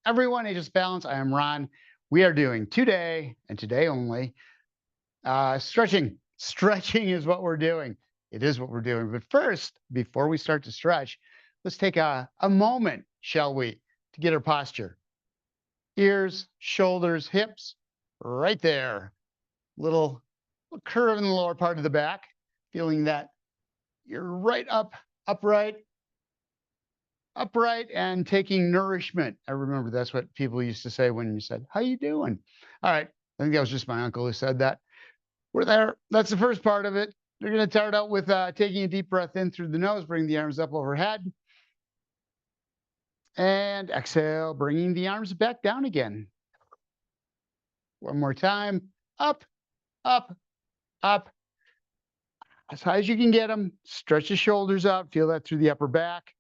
everyone. Ageless Balance. I am Ron. We are doing today and today only stretching. Stretching is what we're doing. It is what we're doing. But first, before we start to stretch, let's take a moment, shall we, to get our posture. Ears, shoulders, hips, right there. Little curve in the lower part of the back, feeling that you're right up, upright, upright and taking nourishment. I remember that's what people used to say when you said, "How you doing?" All right. I think that was just my uncle who said that. We're there. That's the first part of it. We're going to start out with taking a deep breath in through the nose, bring the arms up overhead. And exhale, bringing the arms back down again. One more time. Up, up, up. As high as you can get them. Stretch the shoulders out. Feel that through the upper back.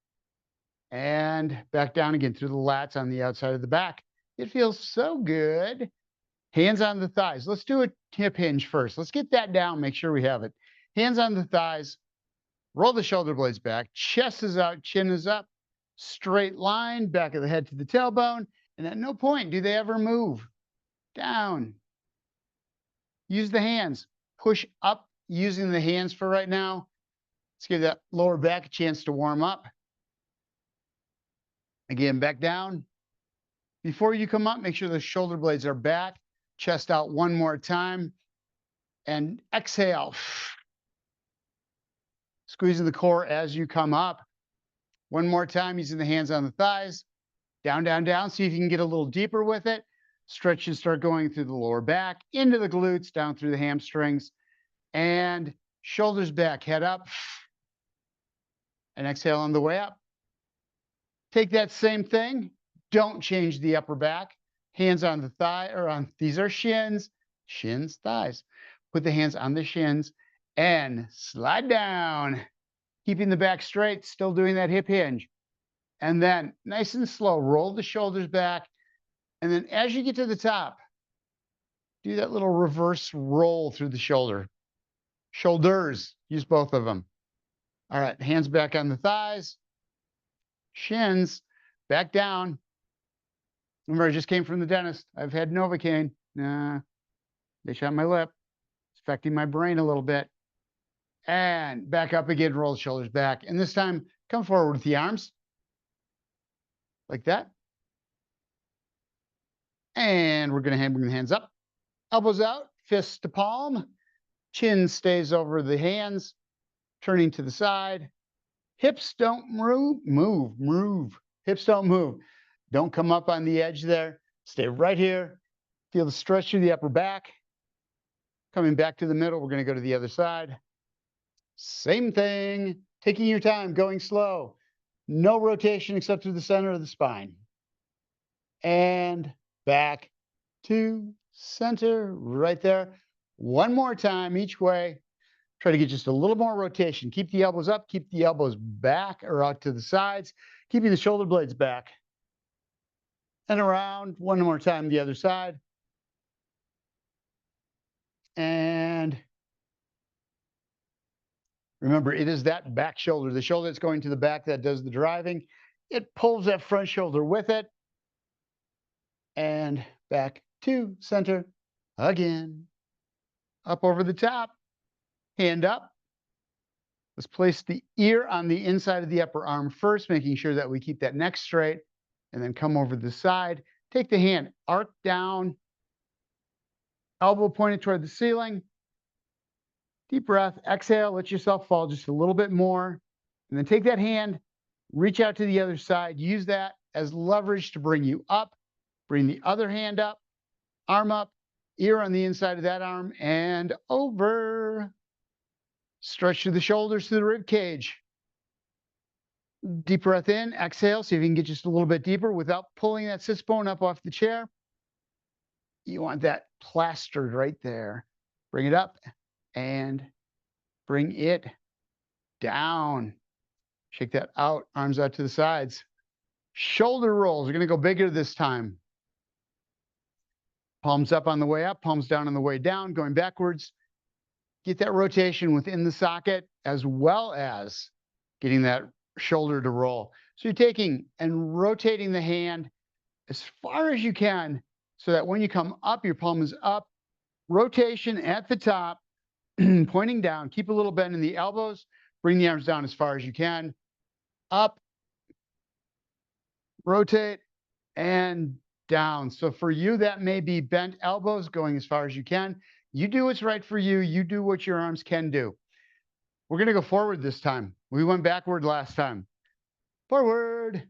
And back down again through the lats on the outside of the back. It feels so good. Hands on the thighs. Let's do a hip hinge first. Let's get that down. Make sure we have it. Hands on the thighs. Roll the shoulder blades back. Chest is out. Chin is up. Straight line. Back of the head to the tailbone. And at no point do they ever move. Down. Use the hands. Push up using the hands for right now. Let's give that lower back a chance to warm up. Again, back down. Before you come up, make sure the shoulder blades are back. Chest out one more time. And exhale. Squeezing the core as you come up. One more time, using the hands on the thighs. Down, down, down. See if you can get a little deeper with it. Stretches start going through the lower back, into the glutes, down through the hamstrings. And shoulders back, head up. And exhale on the way up. Take that same thing. Don't change the upper back. Hands on the thigh, or on, these are shins, shins, thighs. Put the hands on the shins and slide down. Keeping the back straight, still doing that hip hinge. And then nice and slow, roll the shoulders back. And then as you get to the top, do that little reverse roll through the shoulder. Shoulders, use both of them. All right, hands back on the thighs. Shins, back down. Remember, I just came from the dentist. I've had Novocaine. Nah, they shot my lip. It's affecting my brain a little bit. And back up again, roll the shoulders back. And this time, come forward with the arms. Like that. And we're going to bring the hands up. Elbows out, fists to palm. Chin stays over the hands. Turning to the side. Hips don't move. Hips don't move. Don't come up on the edge there. Stay right here. Feel the stretch through the upper back. Coming back to the middle, we're going to go to the other side. Same thing. Taking your time, going slow. No rotation except through the center of the spine. And back to center, right there. One more time each way. Try to get just a little more rotation. Keep the elbows up, keep the elbows back or out to the sides, keeping the shoulder blades back. And around, one more time the other side. And remember, it is that back shoulder, the shoulder that's going to the back that does the driving. It pulls that front shoulder with it. And back to center again. Up over the top. Hand up. Let's place the ear on the inside of the upper arm first, making sure that we keep that neck straight, and then come over the side. Take the hand, arc down, elbow pointed toward the ceiling. Deep breath, exhale, let yourself fall just a little bit more. And then take that hand, reach out to the other side, use that as leverage to bring you up. Bring the other hand up, arm up, ear on the inside of that arm, and over. Stretch through the shoulders to the rib cage. Deep breath in, exhale. See if you can get just a little bit deeper without pulling that sits bone up off the chair. You want that plastered right there. Bring it up and bring it down. Shake that out, arms out to the sides. Shoulder rolls. We're going to go bigger this time. Palms up on the way up, palms down on the way down, going backwards. Get that rotation within the socket as well as getting that shoulder to roll. So you're taking and rotating the hand as far as you can so that when you come up, your palm is up. Rotation at the top, pointing down. Keep a little bend in the elbows. Bring the arms down as far as you can. Up, rotate, and down. So for you, that may be bent elbows going as far as you can. You do what's right for you. You do what your arms can do. We're going to go forward this time. We went backward last time. Forward,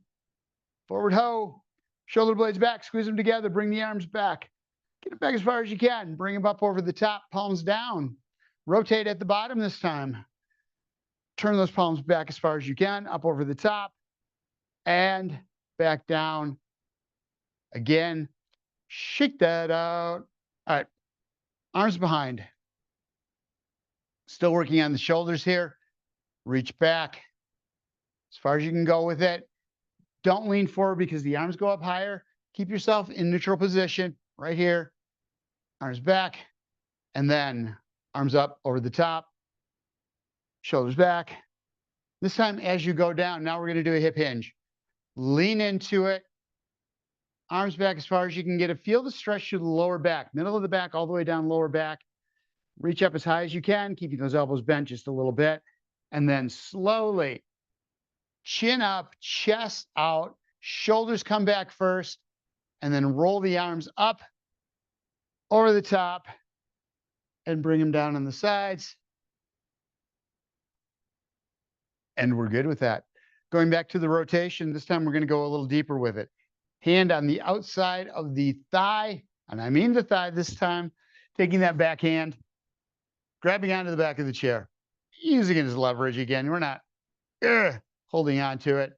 forward ho. Shoulder blades back, squeeze them together, bring the arms back. Get it back as far as you can. Bring them up over the top, palms down. Rotate at the bottom this time. Turn those palms back as far as you can, up over the top, and back down. Again, shake that out. All right, arms behind. Still working on the shoulders here. Reach back as far as you can go with it. Don't lean forward because the arms go up higher. Keep yourself in neutral position right here. Arms back, and then arms up over the top. Shoulders back. This time, as you go down, now we're going to do a hip hinge. Lean into it. Arms back as far as you can get it. Feel the stretch to the lower back, middle of the back, all the way down lower back. Reach up as high as you can, keeping those elbows bent just a little bit. And then slowly, chin up, chest out, shoulders come back first, and then roll the arms up over the top and bring them down on the sides. And we're good with that. Going back to the rotation, this time we're going to go a little deeper with it. Hand on the outside of the thigh, and I mean the thigh this time, taking that back hand, grabbing onto the back of the chair, using it as leverage again. We're not holding on to it.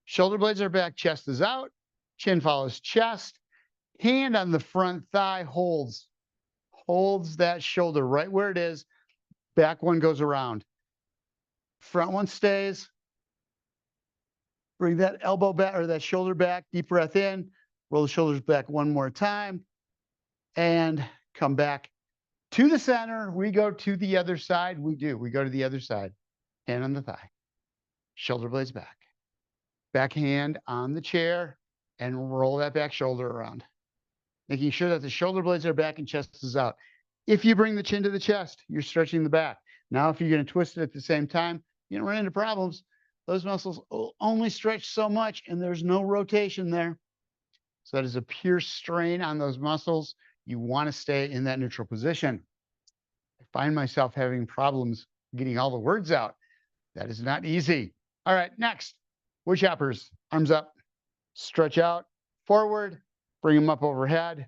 Shoulder blades are back, chest is out, chin follows chest, hand on the front thigh holds that shoulder right where it is. Back one goes around. Front one stays. Bring that elbow back or that shoulder back. Deep breath in. Roll the shoulders back one more time. And come back to the center. We go to the other side. We go to the other side. Hand on the thigh. Shoulder blades back. Back hand on the chair. And roll that back shoulder around. Making sure that the shoulder blades are back and chest is out. If you bring the chin to the chest, you're stretching the back. Now, if you're going to twist it at the same time, you're going to run into problems. Those muscles will only stretch so much, and there's no rotation there. So that is a pure strain on those muscles. You want to stay in that neutral position. I find myself having problems getting all the words out. That is not easy. All right, next, wood choppers. Arms up, stretch out, forward, bring them up overhead,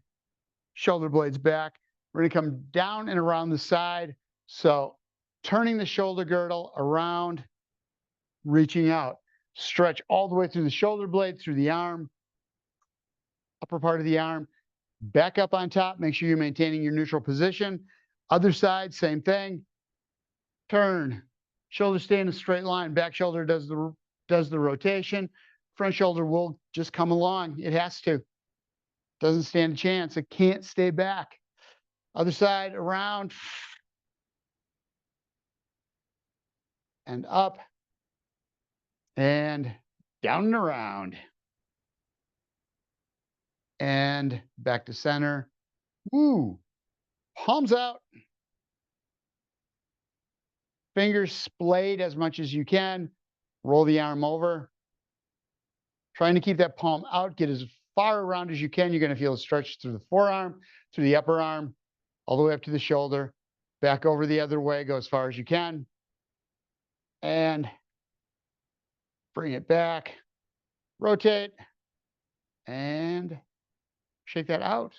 shoulder blades back. We're going to come down and around the side. So turning the shoulder girdle around, reaching out. Stretch all the way through the shoulder blade, through the arm, upper part of the arm. Back up on top. Make sure you're maintaining your neutral position. Other side, same thing. Turn. Shoulder stay in a straight line. Back shoulder does the rotation. Front shoulder will just come along. It has to. Doesn't stand a chance. It can't stay back. Other side, around. And up. And down and around. And back to center. Woo. Palms out. Fingers splayed as much as you can. Roll the arm over. Trying to keep that palm out. Get as far around as you can. You're going to feel a stretch through the forearm, through the upper arm, all the way up to the shoulder. Back over the other way. Go as far as you can. And bring it back. Rotate. And shake that out.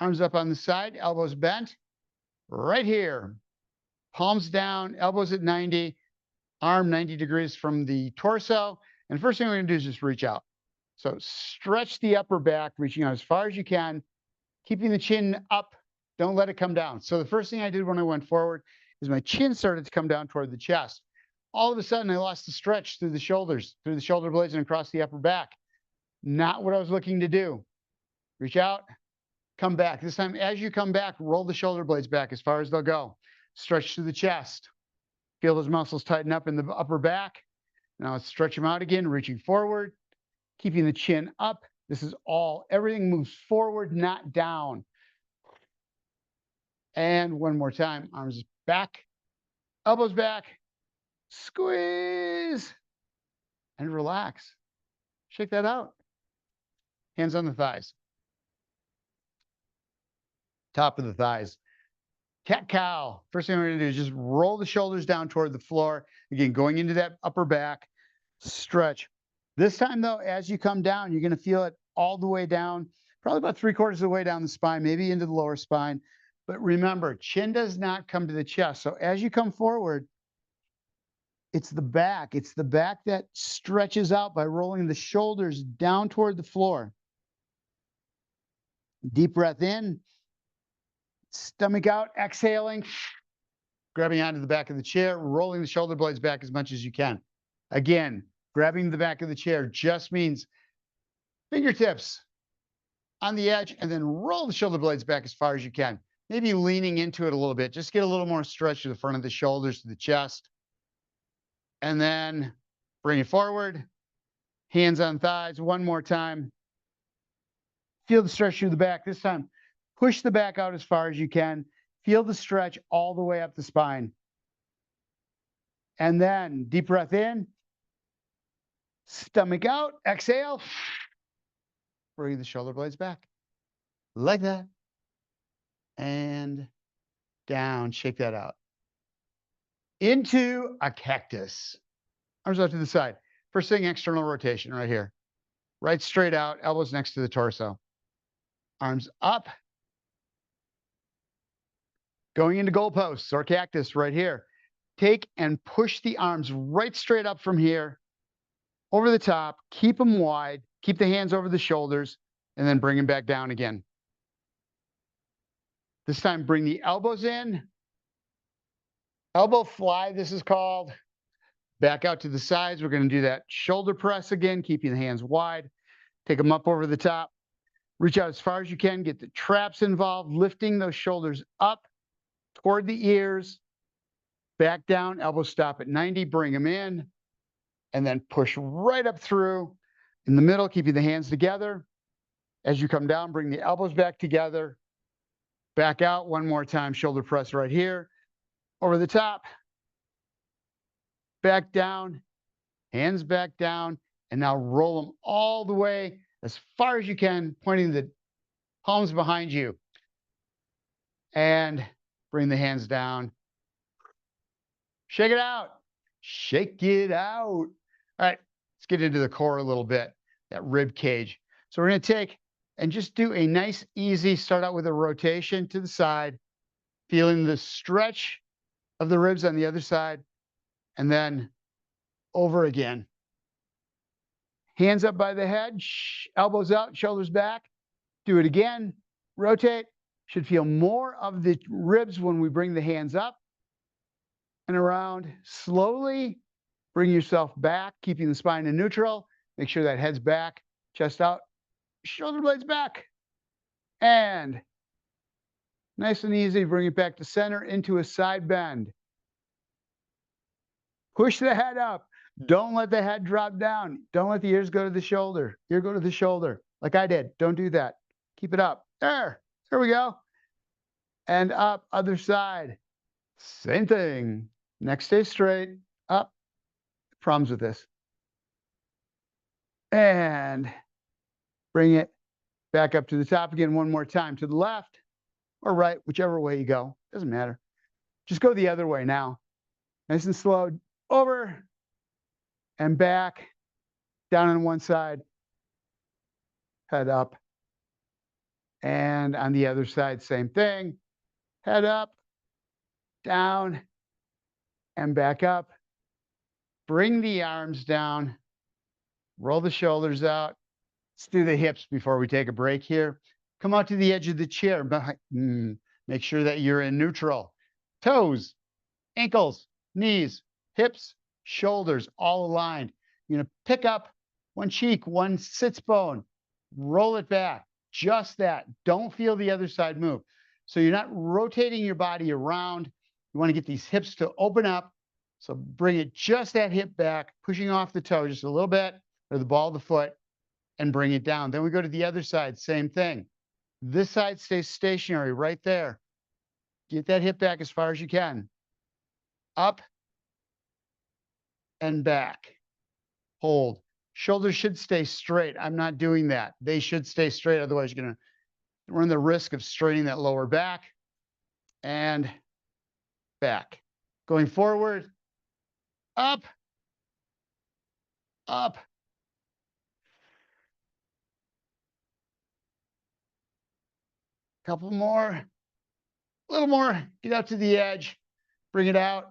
Arms up on the side. Elbows bent. Right here. Palms down. Elbows at 90. Arm 90 degrees from the torso. And first thing we're going to do is just reach out. So stretch the upper back, reaching out as far as you can, keeping the chin up. Don't let it come down. So the first thing I did when I went forward is my chin started to come down toward the chest. All of a sudden, I lost the stretch through the shoulders, through the shoulder blades and across the upper back. Not what I was looking to do. Reach out, come back. This time, as you come back, roll the shoulder blades back as far as they'll go. Stretch through the chest. Feel those muscles tighten up in the upper back. Now let's stretch them out again, reaching forward, keeping the chin up. This is everything moves forward, not down. And one more time, arms back, elbows back, squeeze, and relax. Shake that out. Hands on the thighs, top of the thighs. Cat cow. First thing we're going to do is just roll the shoulders down toward the floor. Again, going into that upper back, stretch. This time, though, as you come down, you're going to feel it all the way down, probably about 3/4 of the way down the spine, maybe into the lower spine. But remember, chin does not come to the chest. So as you come forward, it's the back. It's the back that stretches out by rolling the shoulders down toward the floor. Deep breath in, stomach out, exhaling, grabbing onto the back of the chair, rolling the shoulder blades back as much as you can. Again, grabbing the back of the chair just means fingertips on the edge and then roll the shoulder blades back as far as you can. Maybe leaning into it a little bit. Just get a little more stretch to the front of the shoulders, to the chest. And then bring it forward. Hands on thighs. One more time. Feel the stretch through the back. This time, push the back out as far as you can. Feel the stretch all the way up the spine. And then deep breath in. Stomach out. Exhale. Bring the shoulder blades back. Like that. And down. Shake that out. Into a cactus. Arms out to the side. First thing, external rotation right here. Right straight out, elbows next to the torso. Arms up. Going into goalposts or cactus right here. Take and push the arms right straight up from here, over the top. Keep them wide. Keep the hands over the shoulders, and then bring them back down again. This time, bring the elbows in. Elbow fly, this is called. Back out to the sides. We're going to do that shoulder press again, keeping the hands wide. Take them up over the top. Reach out as far as you can. Get the traps involved, lifting those shoulders up toward the ears. Back down, elbows stop at 90. Bring them in. And then push right up through. In the middle, keeping the hands together. As you come down, bring the elbows back together. Back out one more time. Shoulder press right here. Over the top. Back down. Hands back down. And now roll them all the way as far as you can, pointing the palms behind you. And bring the hands down. Shake it out. Shake it out. All right, let's get into the core a little bit, that rib cage. So we're going to take and just do a nice, easy, start out with a rotation to the side, feeling the stretch of the ribs on the other side, and then over again. Hands up by the head, elbows out, shoulders back. Do it again. Rotate. Should feel more of the ribs when we bring the hands up and around. Slowly bring yourself back, keeping the spine in neutral. Make sure that head's back, chest out, shoulder blades back. And nice and easy, bring it back to center into a side bend. Push the head up. Don't let the head drop down. Don't let the ears go to the shoulder. Ear go to the shoulder, like I did. Don't do that. Keep it up. There we go. And up, other side. Same thing. Neck stays straight. Up. Problems with this. And bring it back up to the top again one more time. To the left or right, whichever way you go. Doesn't matter. Just go the other way now. Nice and slow. Over and back. Down on one side. Head up. And on the other side, same thing. Head up, down, and back up. Bring the arms down. Roll the shoulders out. Let's do the hips before we take a break here. Come out to the edge of the chair. Make sure that you're in neutral. Toes, ankles, knees, hips, shoulders, all aligned. You're going to pick up one cheek, one sits bone. Roll it back. Just that. Don't feel the other side move. So you're not rotating your body around. You want to get these hips to open up. So bring it just that hip back, pushing off the toe just a little bit, or the ball of the foot. and bring it down. Then we go to the other side, same thing. This side stays stationary right there. Get that hip back as far as you can. Up and back. Hold. Shoulders should stay straight. I'm not doing that. They should stay straight. Otherwise, you're going to run the risk of straining that lower back and back. Going forward, up, up. Couple more, a little more. Get out to the edge. Bring it out.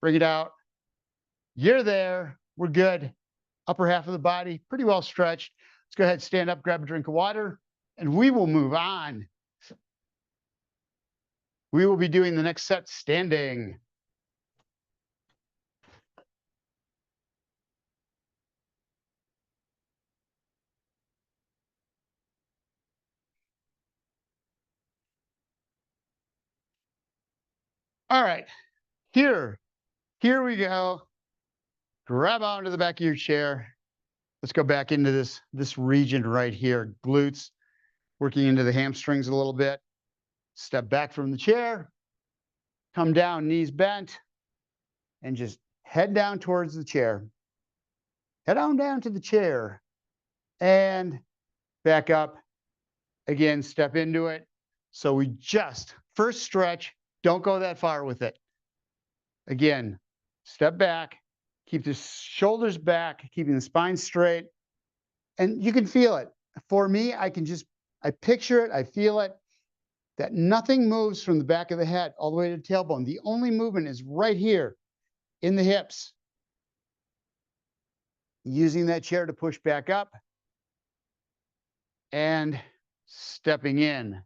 Bring it out. You're there. We're good. Upper half of the body, pretty well stretched. Let's go ahead, stand up, grab a drink of water, and we will move on. We will be doing the next set standing. All right, here we go. Grab onto the back of your chair. Let's go back into this region right here, glutes, working into the hamstrings a little bit. Step back from the chair, come down, knees bent, and just head down towards the chair. Head on down to the chair and back up. Again, step into it. So we just first stretch, don't go that far with it. Again, step back, keep the shoulders back, keeping the spine straight, and you can feel it. For me, I picture it, I feel it, that nothing moves from the back of the head all the way to the tailbone. The only movement is right here in the hips. Using that chair to push back up and stepping in.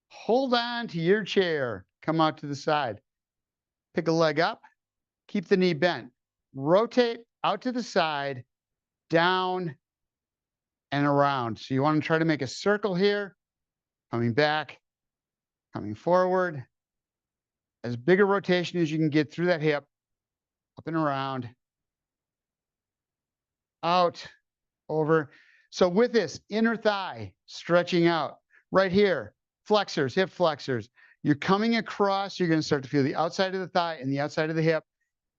Hold on to your chair. Come out to the side. Pick a leg up. Keep the knee bent. Rotate out to the side, down and around. So you want to try to make a circle here. Coming back, coming forward. As big a rotation as you can get through that hip. Up and around. Out, over. So with this, inner thigh stretching out. Right here, flexors, hip flexors. You're coming across, you're going to start to feel the outside of the thigh and the outside of the hip.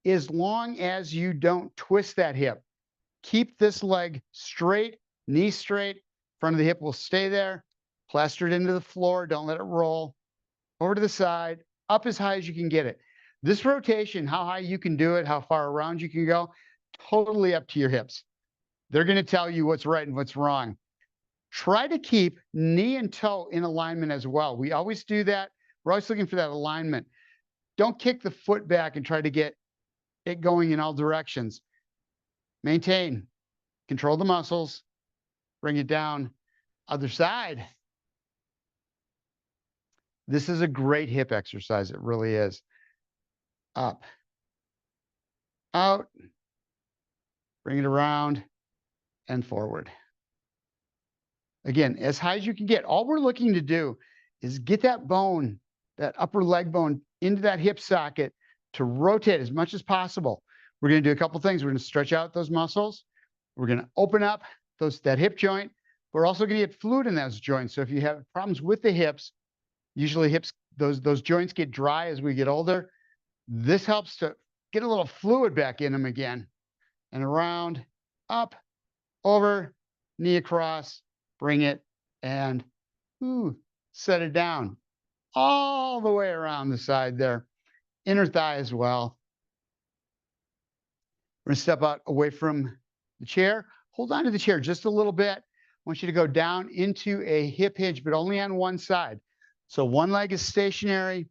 As long as you don't twist that hip. Keep this leg straight, knee straight. Front of the hip will stay there. Plastered into the floor. Don't let it roll. Over to the side. Up as high as you can get it. This rotation, how high you can do it, how far around you can go, totally up to your hips. They're going to tell you what's right and what's wrong. Try to keep knee and toe in alignment as well. We always do that. We're always looking for that alignment. Don't kick the foot back and try to get it going in all directions. Maintain. Control the muscles. Bring it down. Other side. This is a great hip exercise. It really is. Up. Out. Bring it around and forward. Again, as high as you can get. All we're looking to do is get that bone, that upper leg bone, into that hip socket to rotate as much as possible. We're going to do a couple things. We're going to stretch out those muscles. We're going to open up that hip joint. We're also going to get fluid in those joints. So if you have problems with the hips, usually hips, those joints get dry as we get older. This helps to get a little fluid back in them again. And around, up, over, knee across, bring it, and set it down. All the way around the side there. Inner thigh as well. We're going to step out away from the chair. Hold on to the chair just a little bit. I want you to go down into a hip hinge, but only on one side. So one leg is stationary,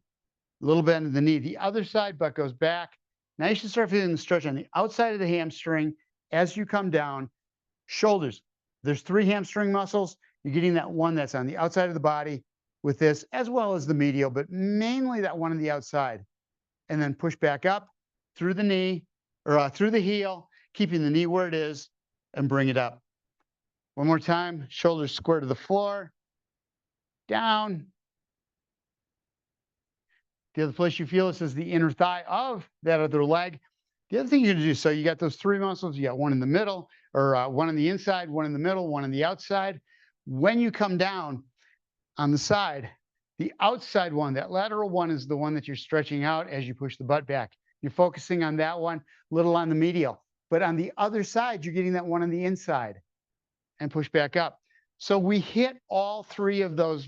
a little bend of the knee. The other side butt goes back. Now you should start feeling the stretch on the outside of the hamstring as you come down. Shoulders. There's 3 hamstring muscles. You're getting that one that's on the outside of the body with this, as well as the medial, but mainly that one on the outside. And then push back up through the knee, or through the heel, keeping the knee where it is, and bring it up. One more time, shoulders square to the floor, down. The other place you feel this is the inner thigh of that other leg. The other thing you're going to do, so you got those 3 muscles, you got one in the middle, or one on the inside, one in the middle, one on the outside. When you come down on the side, the outside one, that lateral one, is the one that you're stretching out as you push the butt back. You're focusing on that one, little on the medial. But on the other side, you're getting that one on the inside and push back up. So we hit all three of those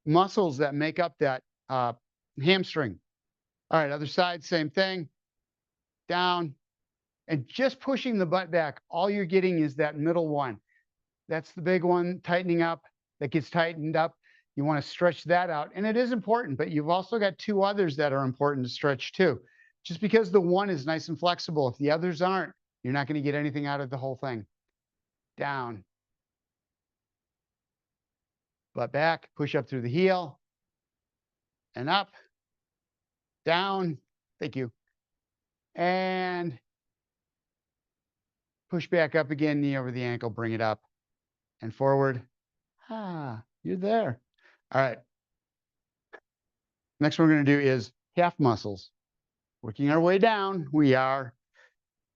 muscles that make up that hamstring. All right, other side, same thing. Down. And just pushing the butt back, all you're getting is that middle one. That's the big one tightening up, that gets tightened up. You want to stretch that out. And it is important, but you've also got two others that are important to stretch too. Just because the one is nice and flexible, if the others aren't, you're not going to get anything out of the whole thing. Down. Butt back, push up through the heel. And up. Down. Thank you. And push back up again, knee over the ankle, bring it up and forward. You're there. All right. Next one we're going to do is calf muscles. Working our way down, we are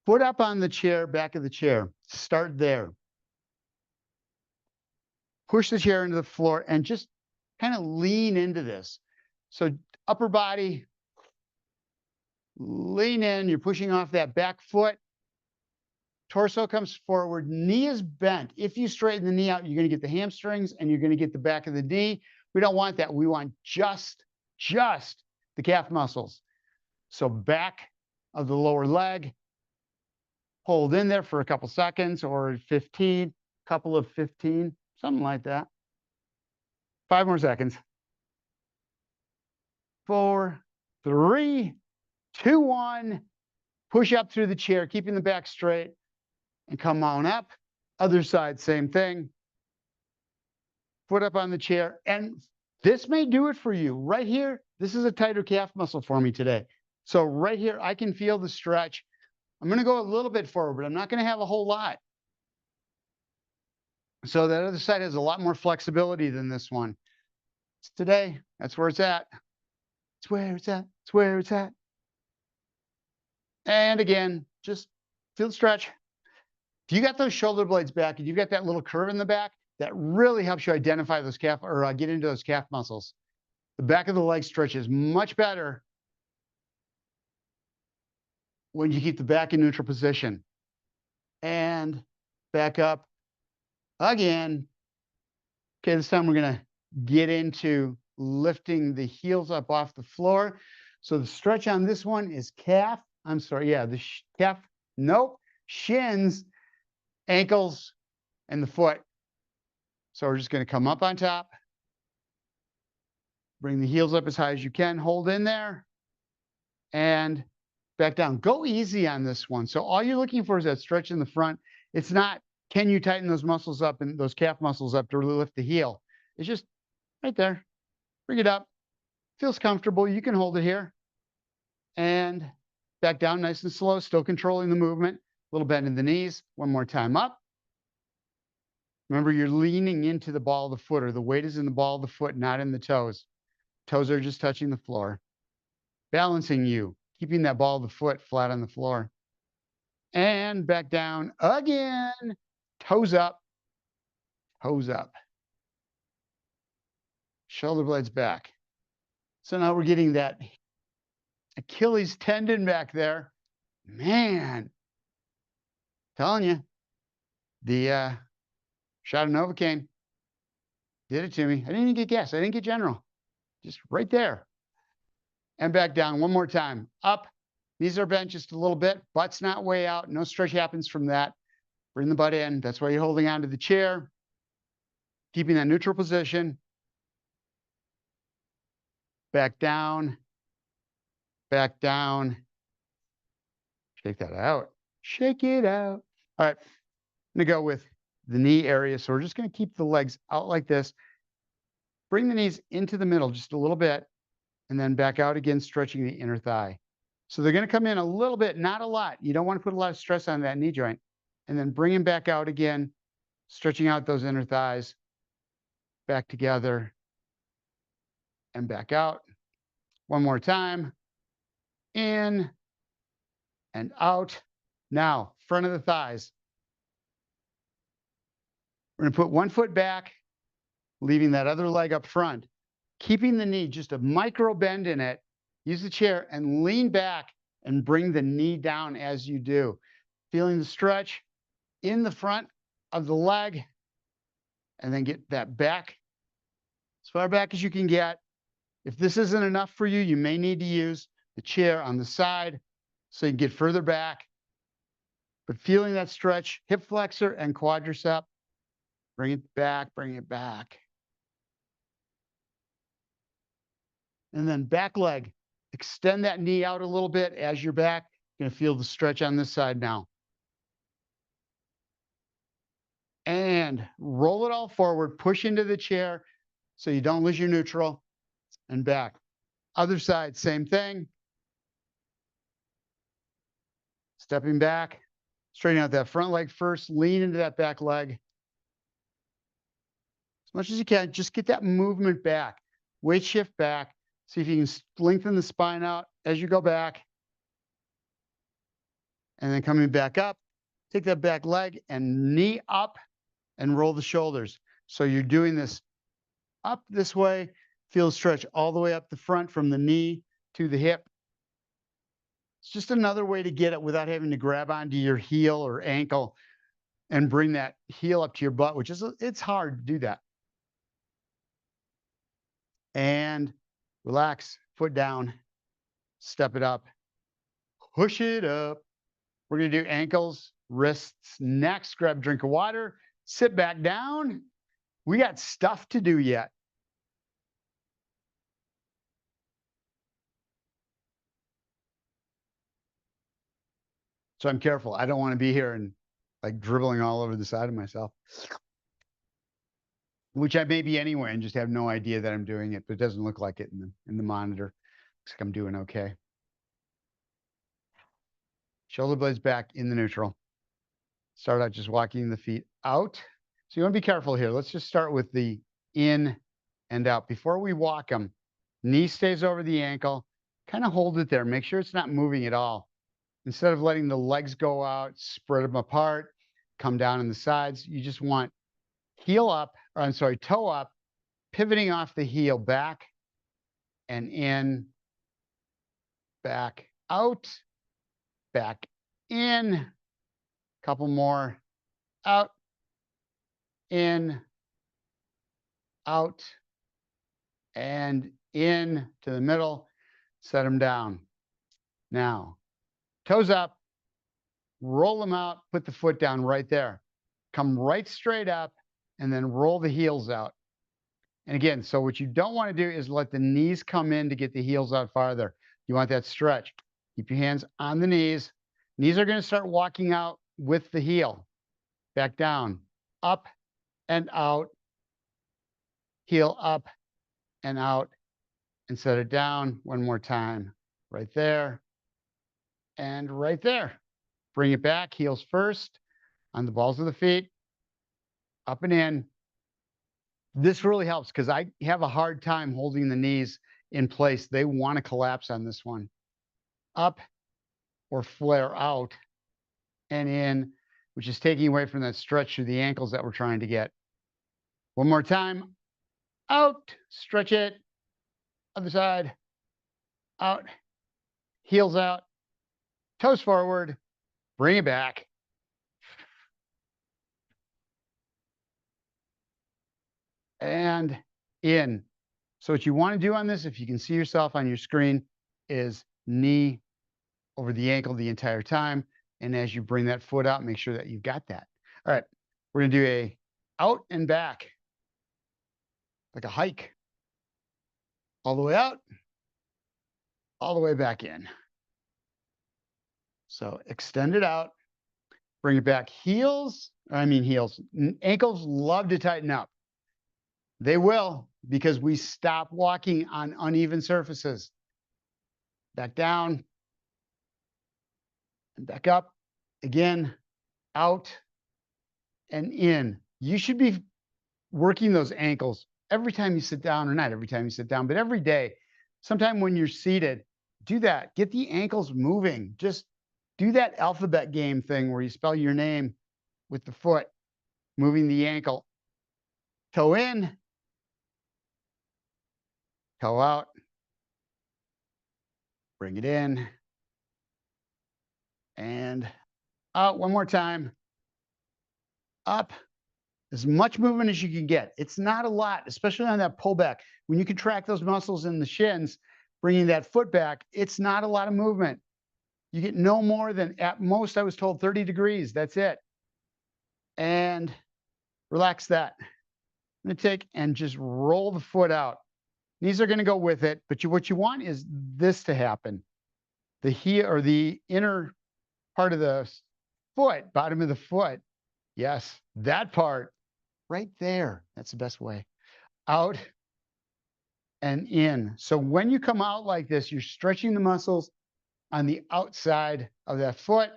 foot up on the chair, back of the chair. Start there. Push the chair into the floor and just kind of lean into this. So upper body, lean in. You're pushing off that back foot. Torso comes forward, knee is bent. If you straighten the knee out, you're going to get the hamstrings and you're going to get the back of the knee. We don't want that. We want just the calf muscles. So back of the lower leg, hold in there for a couple seconds or 15, couple of 15, something like that. 5 more seconds. 4, 3, 2, 1. Push up through the chair, keeping the back straight. And come on up. Other side, same thing. Foot up on the chair. And this may do it for you. Right here, this is a tighter calf muscle for me today. So right here, I can feel the stretch. I'm going to go a little bit forward, but I'm not going to have a whole lot. So that other side has a lot more flexibility than this one. Today, that's where it's at. It's where it's at. It's where it's at. And again, just feel the stretch. If you got those shoulder blades back and you've got that little curve in the back, that really helps you identify those calf or get into those calf muscles. The back of the leg stretches much better when you keep the back in neutral position. And back up again. Okay, this time we're going to get into lifting the heels up off the floor. So the stretch on this one is calf. I'm sorry, yeah, the calf. Nope, shins, ankles, and the foot. So we're just going to come up on top. Bring the heels up as high as you can. Hold in there. And back down. Go easy on this one. So all you're looking for is that stretch in the front. It's not, can you tighten those muscles up and those calf muscles up to really lift the heel? It's just right there. Bring it up. Feels comfortable. You can hold it here. And back down nice and slow, still controlling the movement. A little bend in the knees. One more time up. Remember, you're leaning into the ball of the foot, or the weight is in the ball of the foot, not in the toes. Toes are just touching the floor. Balancing you, keeping that ball of the foot flat on the floor. And back down again. Toes up. Toes up. Shoulder blades back. So now we're getting that Achilles tendon back there. Man, telling you, the shot of Novocaine did it to me. I didn't even get gas. I didn't get general. Just right there. And back down one more time. Up. Knees are bent just a little bit. Butt's not way out. No stretch happens from that. Bring the butt in. That's why you're holding onto the chair. Keeping that neutral position. Back down. Back down. Shake that out. Shake it out. All right. I'm going to go with the knee area. So we're just going to keep the legs out like this. Bring the knees into the middle just a little bit. And then back out again, stretching the inner thigh. So they're going to come in a little bit, not a lot. You don't want to put a lot of stress on that knee joint. And then bring them back out again, stretching out those inner thighs. Back together. And back out. One more time. In and out. Now, front of the thighs. We're going to put one foot back, leaving that other leg up front, keeping the knee just a micro bend in it. Use the chair and lean back and bring the knee down as you do. Feeling the stretch in the front of the leg, and then get that back as far back as you can get. If this isn't enough for you, you may need to use the chair on the side so you can get further back. But feeling that stretch, hip flexor and quadricep, bring it back, bring it back. And then back leg, extend that knee out a little bit as you're back. You're going to feel the stretch on this side now. And roll it all forward, push into the chair so you don't lose your neutral, and back. Other side, same thing. Stepping back, straighten out that front leg first, lean into that back leg. As much as you can, just get that movement back. Weight shift back. See if you can lengthen the spine out as you go back. And then coming back up, take that back leg and knee up and roll the shoulders. So you're doing this up this way, feel the stretch all the way up the front from the knee to the hip. It's just another way to get it without having to grab onto your heel or ankle and bring that heel up to your butt, which is, it's hard to do that. And relax, foot down, step it up, push it up. We're going to do ankles, wrists next. Grab a drink of water, sit back down. We got stuff to do yet. So I'm careful. I don't want to be here and like dribbling all over the side of myself, which I may be anyway and just have no idea that I'm doing it, but it doesn't look like it in the monitor. Looks like I'm doing okay. Shoulder blades back in the neutral. Start out just walking the feet out. So you want to be careful here. Let's just start with the in and out. Before we walk them, knee stays over the ankle. Kind of hold it there. Make sure it's not moving at all. Instead of letting the legs go out, spread them apart, come down on the sides, you just want heel up, or I'm sorry, toe up, pivoting off the heel back and in, back out, back in, couple more, out, in, out, and in to the middle, set them down. Now, toes up, roll them out, put the foot down right there. Come right straight up and then roll the heels out. And again, so what you don't want to do is let the knees come in to get the heels out farther. You want that stretch. Keep your hands on the knees. Knees are going to start walking out with the heel. Back down, up and out, heel up and out, and set it down one more time. Right there and right there. Bring it back, heels first, on the balls of the feet, up and in. This really helps because I have a hard time holding the knees in place. They want to collapse on this one. Up or flare out and in, which is taking away from that stretch through the ankles that we're trying to get. One more time. Out, stretch it. Other side. Out, heels out, toes forward, bring it back. And in. So what you want to do on this, if you can see yourself on your screen, is knee over the ankle the entire time. And as you bring that foot out, make sure that you've got that. All right, we're going to do a out and back, like a hike. All the way out, all the way back in. So extend it out, bring it back. Heels, ankles love to tighten up. They will, because we stop walking on uneven surfaces. Back down and back up. Again, out and in. You should be working those ankles every time you sit down, or not every time you sit down, but every day. Sometime when you're seated, do that. Get the ankles moving. Just do that alphabet game thing where you spell your name with the foot, moving the ankle toe in, toe out, bring it in, and out one more time, up. As much movement as you can get. It's not a lot, especially on that pullback. When you contract those muscles in the shins, bringing that foot back, it's not a lot of movement. You get no more than, at most, I was told 30 degrees. That's it. And relax that. I'm going to take and just roll the foot out. Knees are going to go with it, but what you want is this to happen. The heel or the inner part of the foot, bottom of the foot. Yes, that part right there. That's the best way. Out and in. So when you come out like this, you're stretching the muscles on the outside of that foot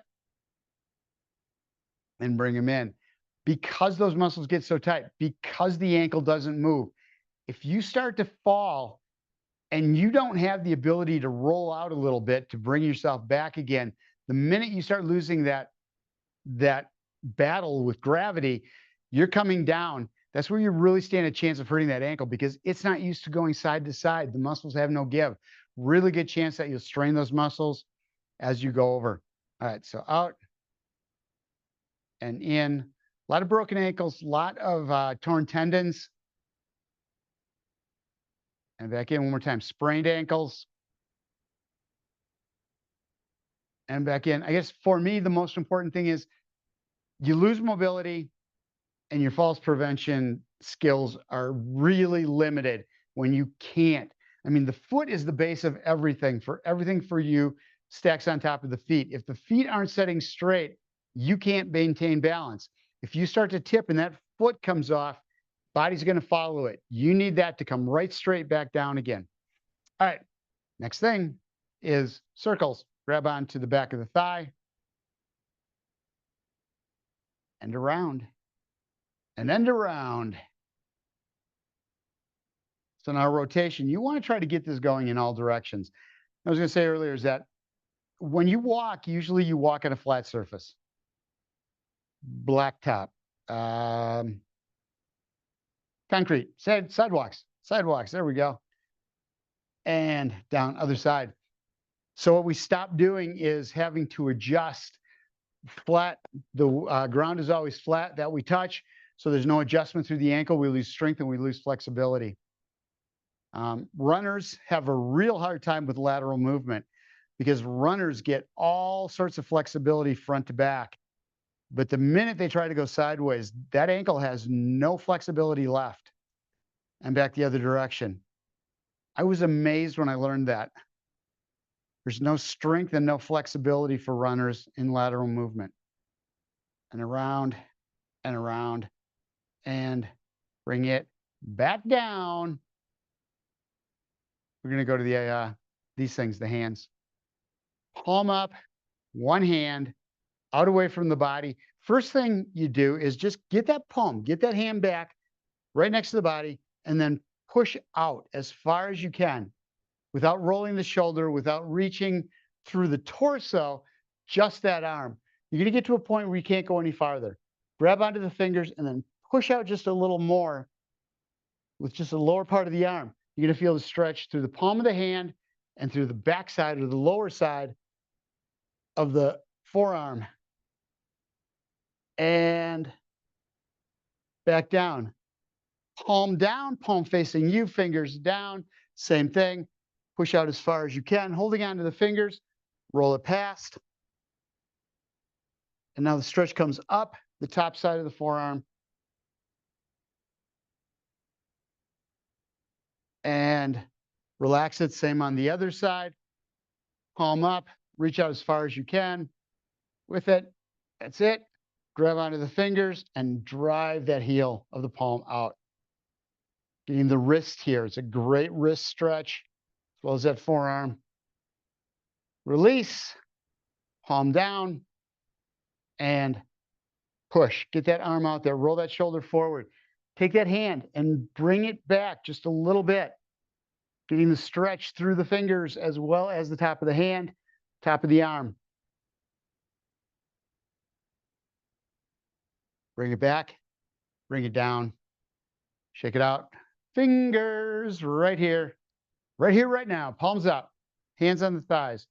and bring them in. Because those muscles get so tight, because the ankle doesn't move, if you start to fall and you don't have the ability to roll out a little bit to bring yourself back again, the minute you start losing that battle with gravity, you're coming down. That's where you really stand a chance of hurting that ankle because it's not used to going side to side. The muscles have no give. Really good chance that you'll strain those muscles as you go over. All right, so out and in. A lot of broken ankles, a lot of torn tendons. And back in one more time. Sprained ankles. And back in. I guess for me, the most important thing is you lose mobility and your falls prevention skills are really limited when you can't. I mean, the foot is the base of everything for you stacks on top of the feet. If the feet aren't setting straight, you can't maintain balance. If you start to tip and that foot comes off, body's going to follow it. You need that to come right straight back down again. All right. Next thing is circles. Grab onto the back of the thigh and around and end around. So now rotation, you want to try to get this going in all directions. I was going to say earlier is that when you walk, usually you walk on a flat surface, blacktop, concrete, sidewalks. There we go. And down other side. So what we stop doing is having to adjust flat. The ground is always flat that we touch. So there's no adjustment through the ankle. We lose strength and we lose flexibility. Runners have a real hard time with lateral movement because runners get all sorts of flexibility front to back. But the minute they try to go sideways, that ankle has no flexibility left and back the other direction. I was amazed when I learned that. There's no strength and no flexibility for runners in lateral movement. And around and around and bring it back down. We're going to go to the these things, the hands. Palm up, one hand, out away from the body. First thing you do is just get that palm, get that hand back right next to the body, and then push out as far as you can without rolling the shoulder, without reaching through the torso, just that arm. You're going to get to a point where you can't go any farther. Grab onto the fingers and then push out just a little more with just the lower part of the arm. You're going to feel the stretch through the palm of the hand and through the back side or the lower side of the forearm. And back down. Palm down, palm facing you, fingers down. Same thing. Push out as far as you can, holding onto the fingers. Roll it past. And now the stretch comes up the top side of the forearm. And relax it. Same on the other side. Palm up. Reach out as far as you can with it. That's it. Grab onto the fingers and drive that heel of the palm out. Getting the wrist here. It's a great wrist stretch, as well as that forearm. Release. Palm down. And push. Get that arm out there. Roll that shoulder forward. Take that hand and bring it back just a little bit. Getting the stretch through the fingers as well as the top of the hand, top of the arm. Bring it back. Bring it down. Shake it out. Fingers right here. Right here, right now. Palms up. Hands on the thighs.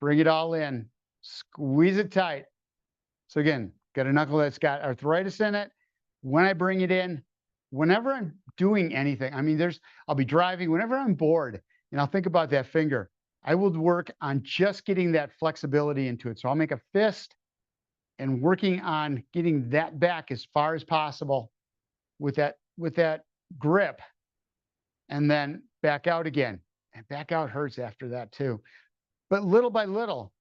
Bring it all in. Squeeze it tight. So again, got a knuckle that's got arthritis in it. When I bring it in, whenever I'm doing anything, I mean, I'll be driving, whenever I'm bored, and I'll think about that finger, I will work on just getting that flexibility into it. So I'll make a fist and working on getting that back as far as possible with that grip, and then back out again. And back out hurts after that too. But little by little,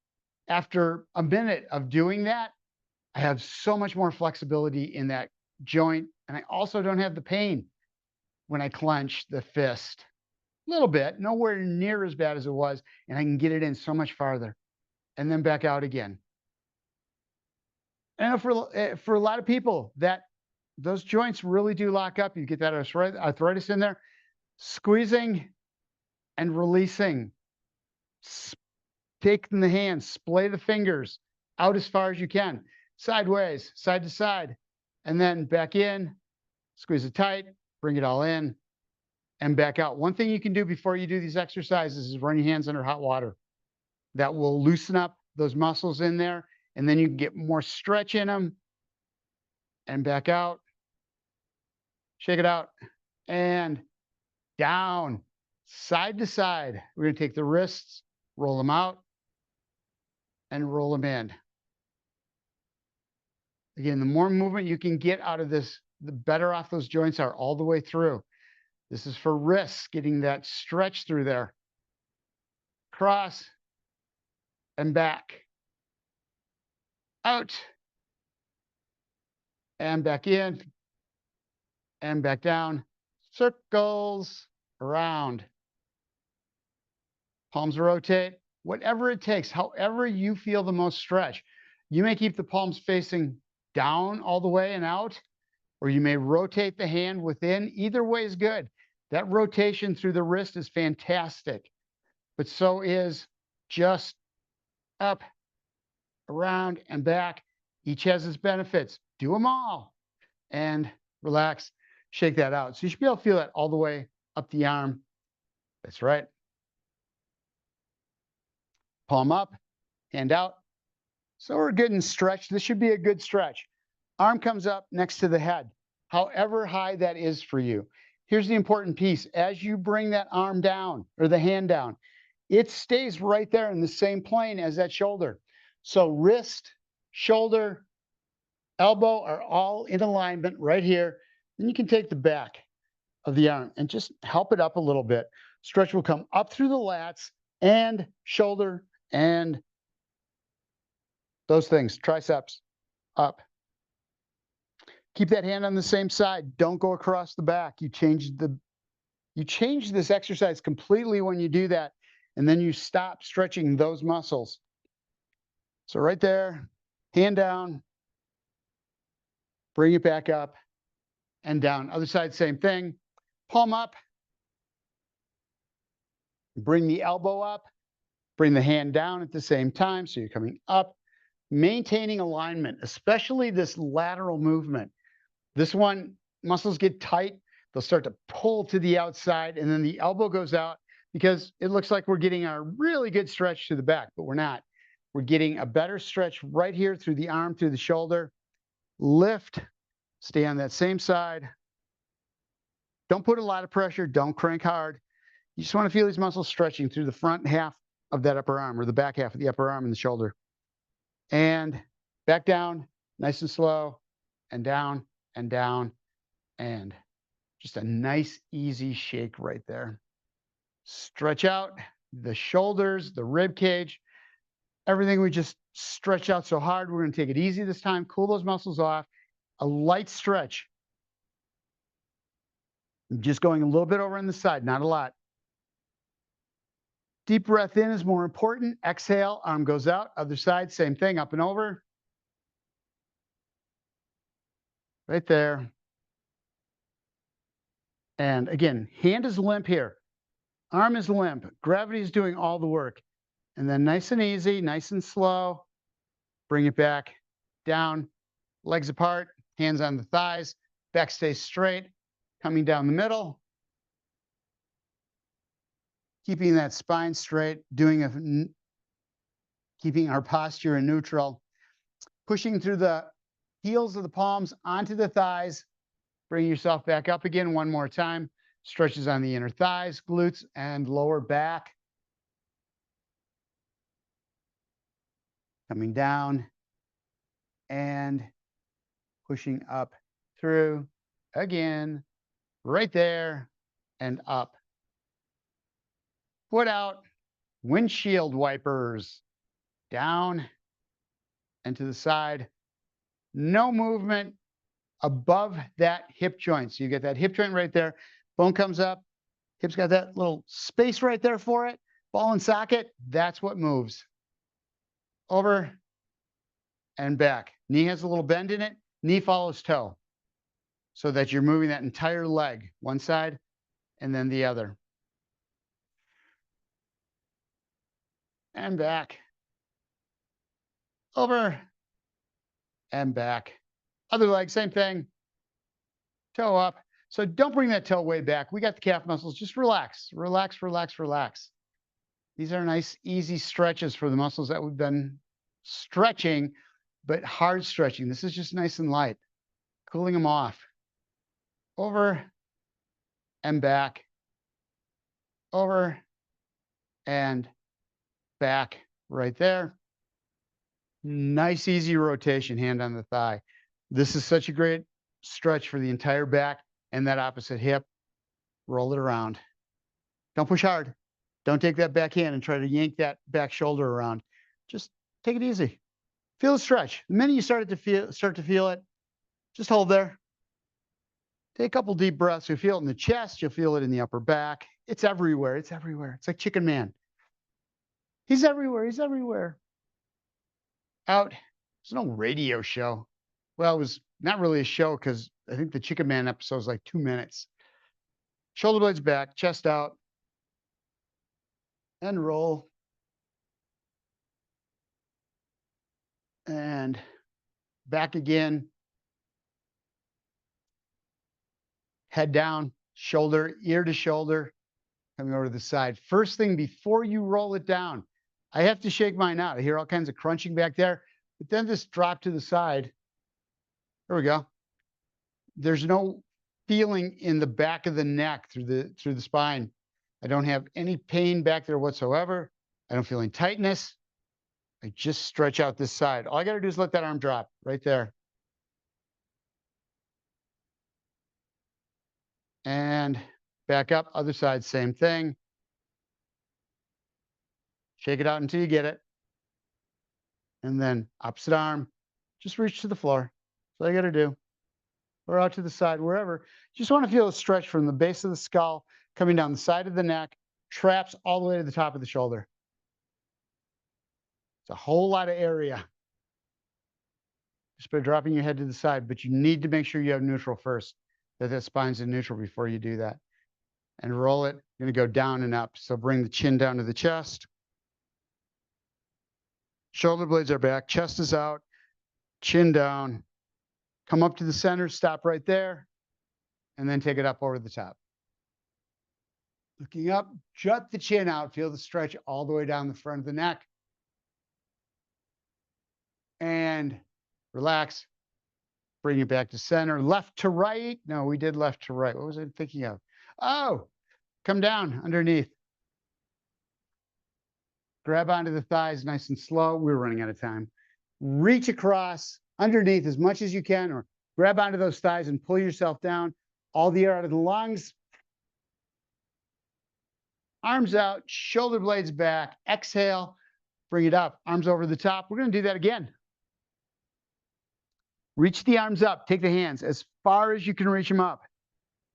after a minute of doing that, I have so much more flexibility in that joint. And I also don't have the pain when I clench the fist. A little bit, nowhere near as bad as it was. And I can get it in so much farther and then back out again. And for a lot of people, those joints really do lock up. You get that arthritis in there, squeezing and releasing. Taking the hands, splay the fingers out as far as you can, sideways, side to side, and then back in, squeeze it tight, bring it all in, and back out. One thing you can do before you do these exercises is run your hands under hot water. That will loosen up those muscles in there, and then you can get more stretch in them, and back out, shake it out, and down, side to side. We're going to take the wrists, roll them out, and roll them in. Again, the more movement you can get out of this, the better off those joints are all the way through. This is for wrists, getting that stretch through there. Cross and back. Out. And back in. And back down. Circles around. Palms rotate. Whatever it takes, however you feel the most stretch. You may keep the palms facing down all the way and out, or you may rotate the hand within. Either way is good. That rotation through the wrist is fantastic, but so is just up, around, and back. Each has its benefits. Do them all and relax. Shake that out. So you should be able to feel that all the way up the arm. That's right. Palm up, hand out. So we're good and stretched. This should be a good stretch. Arm comes up next to the head, however high that is for you. Here's the important piece. As you bring that arm down or the hand down, it stays right there in the same plane as that shoulder. So wrist, shoulder, elbow are all in alignment right here. Then you can take the back of the arm and just help it up a little bit. Stretch will come up through the lats and shoulder and those things, triceps up. Keep that hand on the same side. Don't go across the back. You change this exercise completely when you do that, and then you stop stretching those muscles. So right there, hand down, bring it back up and down. Other side, same thing. Palm up. Bring the elbow up. Bring the hand down at the same time. So you're coming up, maintaining alignment, especially this lateral movement. This one, muscles get tight. They'll start to pull to the outside, and then the elbow goes out because it looks like we're getting a really good stretch to the back, but we're not. We're getting a better stretch right here through the arm, through the shoulder. Lift, stay on that same side. Don't put a lot of pressure. Don't crank hard. You just want to feel these muscles stretching through the front half of that upper arm or the back half of the upper arm and the shoulder. And back down, nice and slow, and down, and just a nice, easy shake right there. Stretch out the shoulders, the rib cage, everything we just stretch out so hard. We're going to take it easy this time, cool those muscles off. A light stretch. Just going a little bit over on the side, not a lot. Deep breath in is more important. Exhale, arm goes out. Other side, same thing, up and over. Right there. And again, hand is limp here. Arm is limp. Gravity is doing all the work. And then nice and easy, nice and slow. Bring it back, down, legs apart, hands on the thighs, back stays straight. coming down the middle, keeping that spine straight, keeping our posture in neutral, pushing through the heels of the palms onto the thighs. Bring yourself back up again one more time. Stretches on the inner thighs, glutes, and lower back. Coming down and pushing up through again, right there and up. Foot out, windshield wipers, down and to the side. No movement above that hip joint. So you get that hip joint right there. Bone comes up. Hip's got that little space right there for it. Ball and socket. That's what moves. Over and back. Knee has a little bend in it. Knee follows toe. So that you're moving that entire leg, one side and then the other. And back. Over and back. Other leg, same thing. Toe up. So don't bring that toe way back. We got the calf muscles. Just relax, relax, relax, relax. These are nice, easy stretches for the muscles that we've been stretching, but hard stretching. This is just nice and light, cooling them off. Over and back. Over and back. Right there. Nice, easy rotation, hand on the thigh. This is such a great stretch for the entire back and that opposite hip. Roll it around. Don't push hard. Don't take that back hand and try to yank that back shoulder around. Just take it easy. Feel the stretch. The minute you start to feel it, just hold there. Take a couple deep breaths. You'll feel it in the chest. You'll feel it in the upper back. It's everywhere. It's everywhere. It's like Chicken Man. He's everywhere. He's everywhere. Out. There's no radio show. Well, it was not really a show because I think the Chicken Man episode is like 2 minutes. Shoulder blades back, chest out, and roll. And back again. Head down, shoulder, ear to shoulder, coming over to the side. First thing before you roll it down, I have to shake mine out. I hear all kinds of crunching back there, but then just drop to the side. There we go. There's no feeling in the back of the neck through the spine. I don't have any pain back there whatsoever. I don't feel any tightness. I just stretch out this side. All I got to do is let that arm drop right there. And back up, other side, same thing. Shake it out until you get it. And then opposite arm, just reach to the floor. That's all you got to do. Or out to the side, wherever. You just want to feel a stretch from the base of the skull, coming down the side of the neck, traps all the way to the top of the shoulder. It's a whole lot of area. Just by dropping your head to the side, but you need to make sure you have neutral first, that spine's in neutral before you do that. And roll it. You're going to go down and up. So bring the chin down to the chest. Shoulder blades are back, chest is out, chin down. Come up to the center, stop right there, and then take it up over the top. Looking up, jut the chin out, feel the stretch all the way down the front of the neck. And relax. Bring it back to center, left to right. No, we did left to right. What was I thinking of? Oh, come down underneath. Grab onto the thighs nice and slow. We're running out of time. Reach across underneath as much as you can, or grab onto those thighs and pull yourself down. All the air out of the lungs. Arms out, shoulder blades back. Exhale, bring it up. Arms over the top. We're going to do that again. Reach the arms up. Take the hands as far as you can reach them up.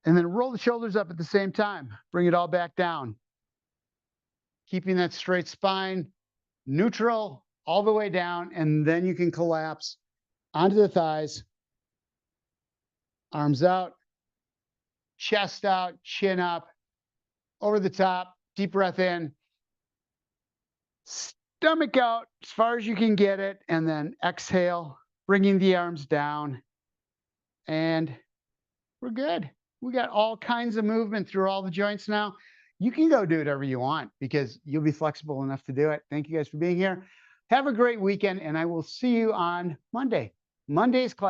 And then roll the shoulders up at the same time. Bring it all back down. Keeping that straight spine, neutral all the way down, and then you can collapse onto the thighs. Arms out, chest out, chin up, over the top, deep breath in. Stomach out as far as you can get it, and then exhale, bringing the arms down. And we're good. We got all kinds of movement through all the joints now. You can go do whatever you want because you'll be flexible enough to do it. Thank you guys for being here. Have a great weekend, and I will see you on Monday. Monday's class.